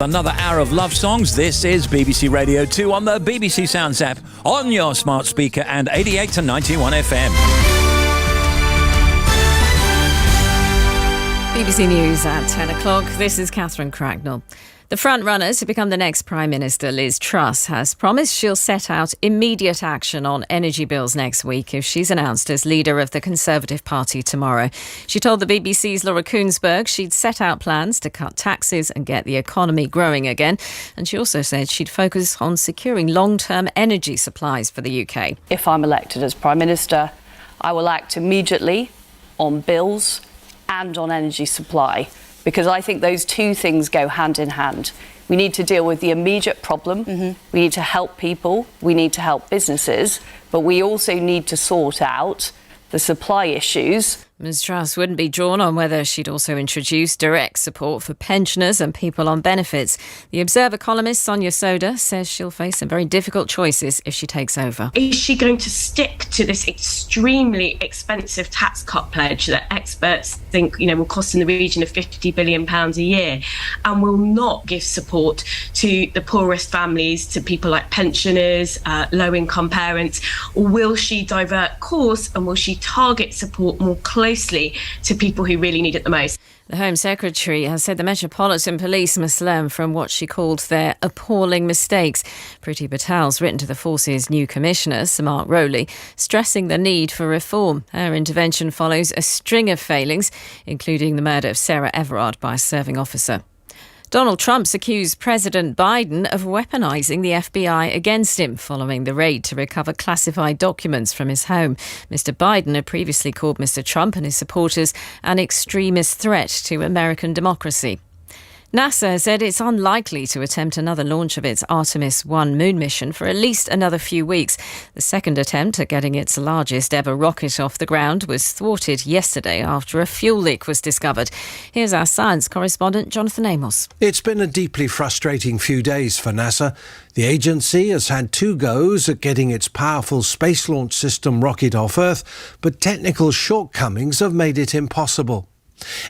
Another hour of love songs. This is BBC Radio 2 on the BBC Sounds app, on your smart speaker and 88 to 91 FM. BBC News at 10 o'clock. This is Catherine Cracknell. The front-runner to become the next Prime Minister, Liz Truss, has promised she'll set out immediate action on energy bills next week if she's announced as leader of the Conservative Party tomorrow. She told the BBC's Laura Kuenssberg she'd set out plans to cut taxes and get the economy growing again. And she also said she'd focus on securing long-term energy supplies for the UK. If I'm elected as Prime Minister, I will act immediately on bills and on energy supply, because I think those two things go hand in hand. We need to deal with the immediate problem. We need to help people. We need to help businesses. But we also need to sort out the supply issues. Ms Truss wouldn't be drawn on whether she'd also introduce direct support for pensioners and people on benefits. The Observer columnist Sonia Soda says she'll face some very difficult choices if she takes over. Is she going to stick to this extremely expensive tax cut pledge that experts think, will cost in the region of £50 billion a year, and will not give support to the poorest families, to people like pensioners, low-income parents? Or will she divert course, and will she target support more closely to people who really need it the most? The Home Secretary has said the Metropolitan Police must learn from what she called their appalling mistakes. Priti Patel's written to the force's new commissioner, Sir Mark Rowley, stressing the need for reform. Her intervention follows a string of failings, including the murder of Sarah Everard by a serving officer. Donald Trump's accused President Biden of weaponising the FBI against him following the raid to recover classified documents from his home. Mr Biden had previously called Mr Trump and his supporters an extremist threat to American democracy. NASA said it's unlikely to attempt another launch of its Artemis 1 moon mission for at least another few weeks. The second attempt at getting its largest ever rocket off the ground was thwarted yesterday after a fuel leak was discovered. Here's our science correspondent, Jonathan Amos. It's been a deeply frustrating few days for NASA. The agency has had two goes at getting its powerful Space Launch System rocket off Earth, but technical shortcomings have made it impossible.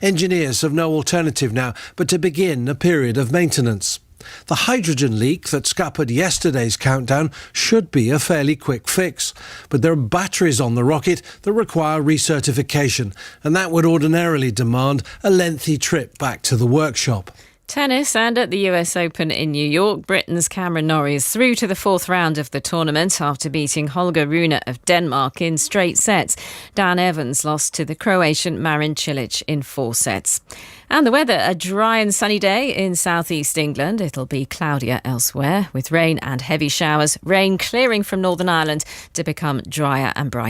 Engineers have no alternative now but to begin a period of maintenance. The hydrogen leak that scuppered yesterday's countdown should be a fairly quick fix, but there are batteries on the rocket that require recertification, and that would ordinarily demand a lengthy trip back to the workshop. Tennis, and at the US Open in New York, Britain's Cameron Norrie is through to the fourth round of the tournament after beating Holger Rune of Denmark in straight sets. Dan Evans lost to the Croatian Marin Cilic in 4 sets. And the weather, a dry and sunny day in southeast England. It'll be cloudier elsewhere with rain and heavy showers. Rain clearing from Northern Ireland to become drier and brighter.